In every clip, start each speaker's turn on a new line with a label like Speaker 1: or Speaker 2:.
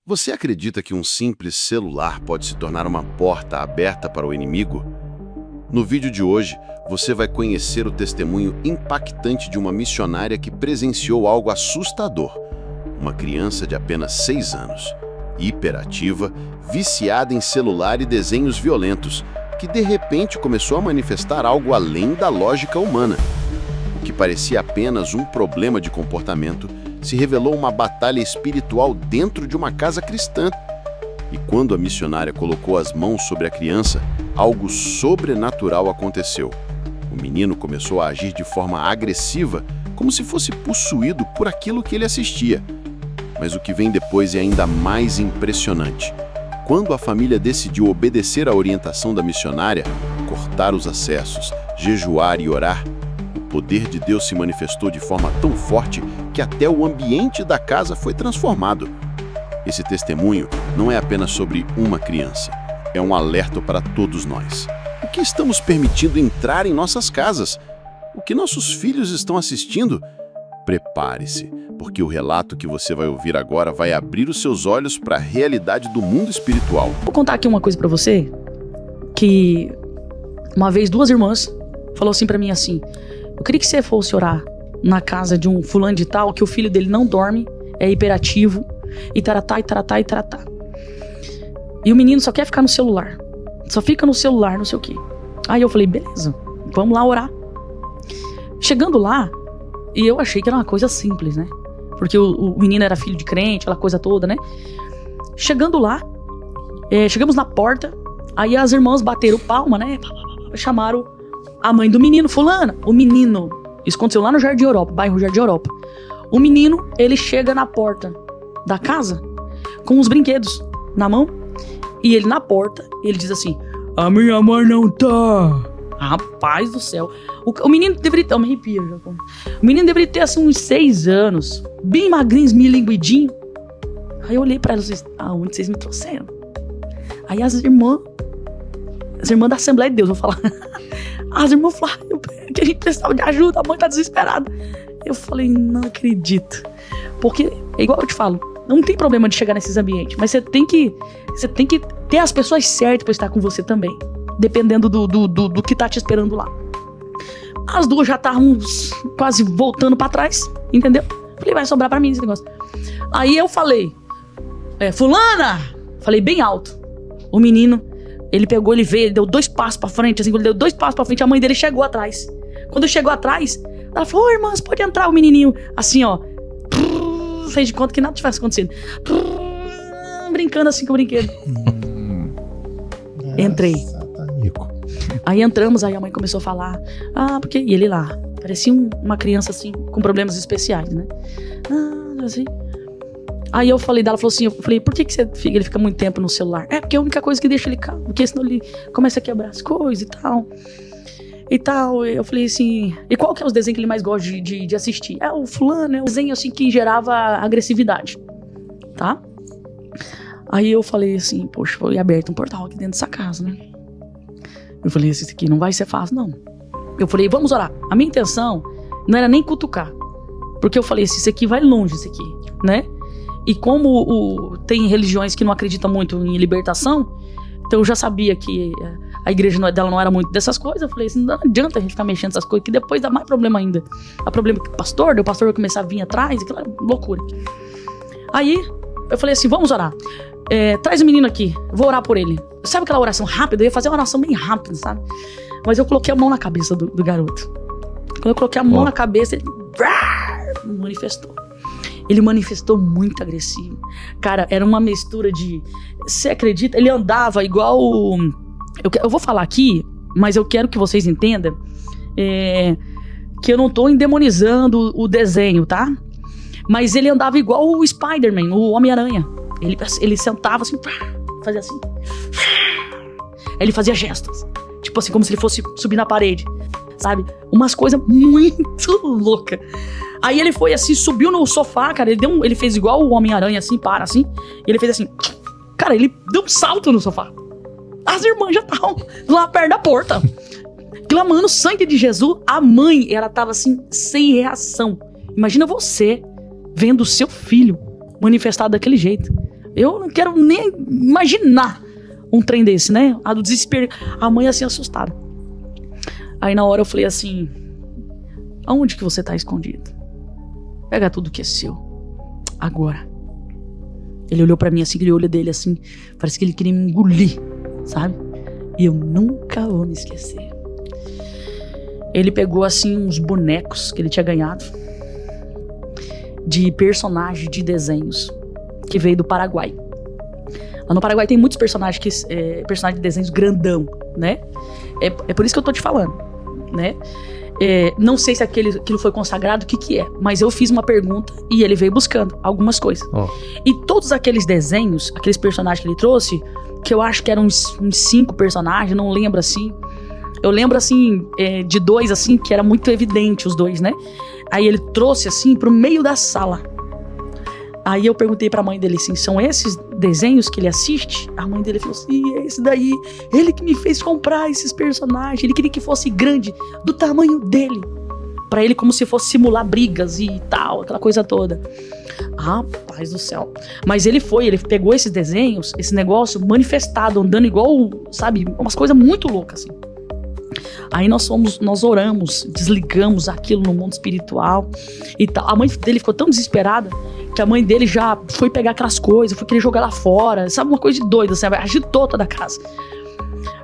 Speaker 1: Você acredita que um simples celular pode se tornar uma porta aberta para o inimigo? No vídeo de hoje, você vai conhecer o testemunho impactante de uma missionária que presenciou algo assustador. Uma criança de apenas 6 anos, hiperativa, viciada em celular e desenhos violentos, que de repente começou a manifestar algo além da lógica humana. O que parecia apenas um problema de comportamento se revelou uma batalha espiritual dentro de uma casa cristã. E quando a missionária colocou as mãos sobre a criança, algo sobrenatural aconteceu. O menino começou a agir de forma agressiva, como se fosse possuído por aquilo que ele assistia. Mas o que vem depois é ainda mais impressionante. Quando a família decidiu obedecer à orientação da missionária, cortar os acessos, jejuar e orar, o poder de Deus se manifestou de forma tão forte que até o ambiente da casa foi transformado. Esse testemunho não é apenas sobre uma criança, é um alerta para todos nós. O que estamos permitindo entrar em nossas casas? O que nossos filhos estão assistindo? Prepare-se, porque o relato que você vai ouvir agora vai abrir os seus olhos para a realidade do mundo espiritual.
Speaker 2: Vou contar aqui uma coisa pra você, que uma vez 2 irmãs falaram assim pra mim assim: eu queria que você fosse orar na casa de um fulano de tal, que o filho dele não dorme, é hiperativo, e taratá, e taratá, e taratá. E o menino só quer ficar no celular, só fica no celular, não sei o quê. Aí eu falei, beleza, vamos lá orar. Chegando lá, e eu achei que era uma coisa simples, né? Porque o menino era filho de crente, aquela coisa toda, né? Chegando lá, chegamos na porta, aí as irmãs bateram palma, né? Chamaram a mãe do menino, fulana. O menino, isso aconteceu lá no Jardim Europa, bairro Jardim Europa. O menino, ele chega na porta da casa com os brinquedos na mão, e ele na porta, ele diz assim: a minha mãe não tá. Rapaz do céu. O menino deveria ter... Eu me arrepio, já. O menino deveria ter assim uns 6 anos, bem magrinho, milinguidinho. Aí eu olhei pra elas e disse: aonde vocês me trouxeram? Aí as irmãs da Assembleia de Deus, vou falar. As irmãs falaram que a gente precisava de ajuda, a mãe tá desesperada. Eu falei, não acredito. Porque, é igual eu te falo, não tem problema de chegar nesses ambientes, mas você tem que ter as pessoas certas pra estar com você também, dependendo do que tá te esperando lá. As duas já estavam quase voltando pra trás, entendeu? Falei, vai sobrar pra mim esse negócio. Aí eu falei, fulana! Falei bem alto. O menino, ele pegou, ele veio, ele deu 2 passos pra frente, assim, ele deu 2 passos pra frente, a mãe dele chegou atrás. Quando chegou atrás, ela falou, ô irmãs, pode entrar, o menininho, assim, ó, fez de conta que nada tivesse acontecido, brincando assim com o brinquedo. Entrei. Satânico. Aí entramos, aí a mãe começou a falar, porque... E ele lá, parecia uma criança assim, com problemas especiais, né? Assim. Aí eu falei dela, falou assim, por que ele fica muito tempo no celular? Porque é a única coisa que deixa ele calmo, porque senão ele começa a quebrar as coisas e tal. Eu falei assim, e qual que é os desenhos que ele mais gosta de assistir? O fulano, é o desenho assim que gerava agressividade, tá? Aí eu falei assim, poxa, foi aberto um portal aqui dentro dessa casa, né? Eu falei, isso aqui não vai ser fácil, não. Eu falei, vamos orar. A minha intenção não era nem cutucar, porque eu falei, isso aqui vai longe, isso aqui, né? E como tem religiões que não acreditam muito em libertação, então eu já sabia que a igreja dela não era muito dessas coisas. Eu falei assim, não adianta a gente ficar mexendo nessas coisas, que depois dá mais problema ainda. Dá problema com o pastor vai começar a vir atrás, aquela loucura. Aí eu falei assim, vamos orar. Traz o menino aqui, vou orar por ele. Sabe aquela oração rápida? Eu ia fazer uma oração bem rápida, sabe? Mas eu coloquei a mão na cabeça do garoto. Quando eu coloquei a mão na cabeça, ele manifestou. Ele manifestou muito agressivo. Cara, era uma mistura de... Você acredita? Ele andava igual... Eu vou falar aqui, mas eu quero que vocês entendam que eu não tô endemonizando o desenho, tá? Mas ele andava igual o Spider-Man, o Homem-Aranha. Ele sentava assim, fazia assim. Ele fazia gestos. Tipo assim, como se ele fosse subir na parede, sabe? Umas coisas muito loucas. Aí ele foi assim, subiu no sofá, cara. Ele fez igual o Homem-Aranha, assim, assim. E ele fez assim. Cara, ele deu um salto no sofá. As irmãs já estavam lá perto da porta, clamando o sangue de Jesus. A mãe, ela tava assim, sem reação. Imagina você vendo o seu filho manifestado daquele jeito. Eu não quero nem imaginar um trem desse, né? A do desespero. A mãe assim, assustada. Aí na hora eu falei assim, aonde que você tá escondido? Pega tudo que é seu. Agora. Ele olhou pra mim assim, aquele olho dele assim, parece que ele queria me engolir, sabe? E eu nunca vou me esquecer. Ele pegou assim uns bonecos que ele tinha ganhado de personagem de desenhos que veio do Paraguai. Lá no Paraguai tem muitos personagens personagens de desenhos grandão, né? É por isso que eu tô te falando, né? Não sei se aquilo foi consagrado, o que é, mas eu fiz uma pergunta e ele veio buscando algumas coisas. E todos aqueles desenhos, aqueles personagens que ele trouxe, que eu acho que eram uns 5 personagens, não lembro assim. Eu lembro assim, de 2 assim, que era muito evidente os 2, né? Aí ele trouxe assim pro meio da sala. Aí eu perguntei pra mãe dele assim, são esses desenhos que ele assiste? A mãe dele falou assim, é esse daí. Ele que me fez comprar esses personagens. Ele queria que fosse grande, do tamanho dele. Pra ele como se fosse simular brigas e tal, aquela coisa toda. Rapaz do céu. Mas ele pegou esses desenhos, esse negócio manifestado, andando igual, sabe, umas coisas muito loucas assim. Aí nós oramos, desligamos aquilo no mundo espiritual e tal. A mãe dele ficou tão desesperada que a mãe dele já foi pegar aquelas coisas, foi querer jogar lá fora, sabe, uma coisa de doida, sabe? Agitou toda a casa.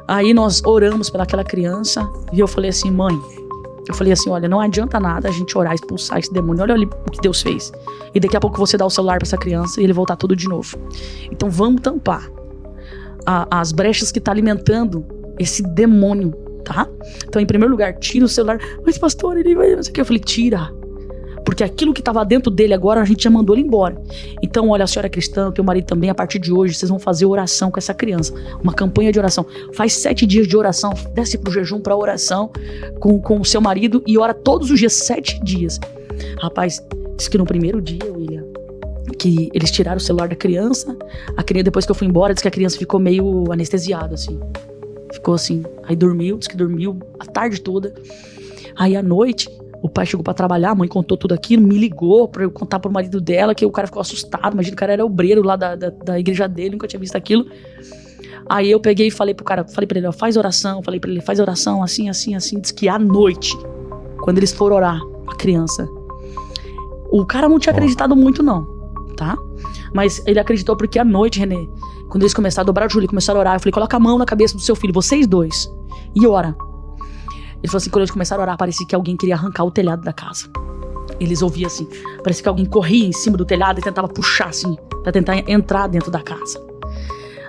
Speaker 2: Aí nós oramos pelaquela criança e eu falei assim, mãe, olha, não adianta nada a gente orar, expulsar esse demônio, olha ali o que Deus fez. E daqui a pouco você dá o celular pra essa criança e ele voltar tudo de novo. Então vamos tampar as brechas que tá alimentando esse demônio, tá? Então, em primeiro lugar, tira o celular. Mas, pastor, ele vai... Não sei o que. Eu falei, tira. Porque aquilo que estava dentro dele agora, a gente já mandou ele embora. Então, olha, a senhora é cristã, o teu marido também, a partir de hoje, vocês vão fazer oração com essa criança. Uma campanha de oração. Faz 7 dias de oração. Desce pro jejum, pra oração com o seu marido e ora todos os dias, 7 dias. Rapaz, disse que no primeiro dia, William, que eles tiraram o celular da criança. A criança, depois que eu fui embora, disse que a criança ficou meio anestesiada, assim. Ficou assim, aí dormiu, disse que dormiu a tarde toda. Aí à noite, o pai chegou pra trabalhar, a mãe contou tudo aquilo, me ligou pra eu contar pro marido dela, que o cara ficou assustado, imagina, o cara era obreiro lá da igreja dele, nunca tinha visto aquilo. Aí eu peguei e falei pro cara, falei pra ele, ó, faz oração, assim, assim, assim. Disse que à noite, quando eles foram orar, a criança, o cara não tinha acreditado muito não, tá? Mas ele acreditou porque à noite, Renê, quando eles começaram a dobrar o joelho, começaram a orar, eu falei, coloca a mão na cabeça do seu filho, vocês dois, e ora. Ele falou assim, quando eles começaram a orar, parecia que alguém queria arrancar o telhado da casa. Eles ouviam assim, parecia que alguém corria em cima do telhado e tentava puxar assim, pra tentar entrar dentro da casa.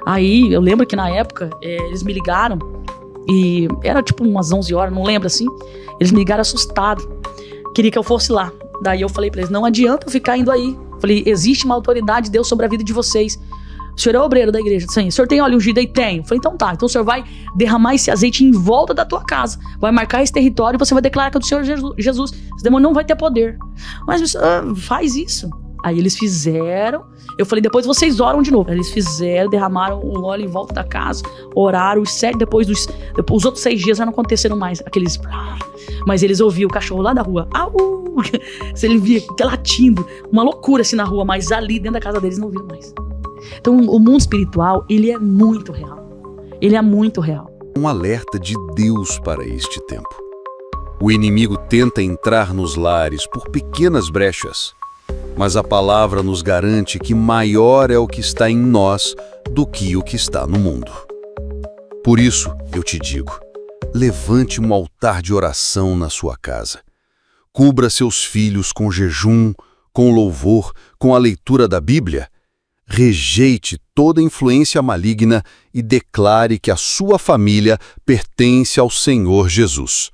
Speaker 2: Aí, eu lembro que na época, eles me ligaram, e era tipo umas 11 horas, não lembro assim, eles me ligaram assustados, queria que eu fosse lá. Daí eu falei pra eles, não adianta eu ficar indo aí. Falei, existe uma autoridade de Deus sobre a vida de vocês. O senhor é obreiro da igreja? Sim. O senhor tem óleo ungido aí? Tenho. Falei, então tá. Então o senhor vai derramar esse azeite em volta da tua casa. Vai marcar esse território e você vai declarar que é do Senhor Jesus. Esse demônio não vai ter poder. Mas faz isso. Aí eles fizeram. Eu falei, depois vocês oram de novo. Aí eles fizeram, derramaram o óleo em volta da casa, oraram. Depois os outros 6 dias já não aconteceram mais. Aqueles... Mas eles ouviam o cachorro lá da rua. Au! Se ele via latindo. Uma loucura assim na rua. Mas ali dentro da casa deles não viram mais. Então o mundo espiritual, ele é muito real. Ele é muito real.
Speaker 1: Um alerta de Deus para este tempo. O inimigo tenta entrar nos lares por pequenas brechas, mas a palavra nos garante que maior é o que está em nós do que o que está no mundo. Por isso, eu te digo, levante um altar de oração na sua casa. Cubra seus filhos com jejum, com louvor, com a leitura da Bíblia. Rejeite toda influência maligna e declare que a sua família pertence ao Senhor Jesus.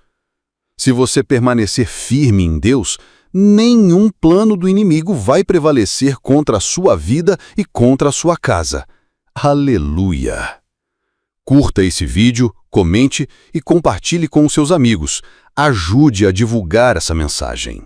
Speaker 1: Se você permanecer firme em Deus, nenhum plano do inimigo vai prevalecer contra a sua vida e contra a sua casa. Aleluia! Curta esse vídeo, comente e compartilhe com os seus amigos. Ajude a divulgar essa mensagem.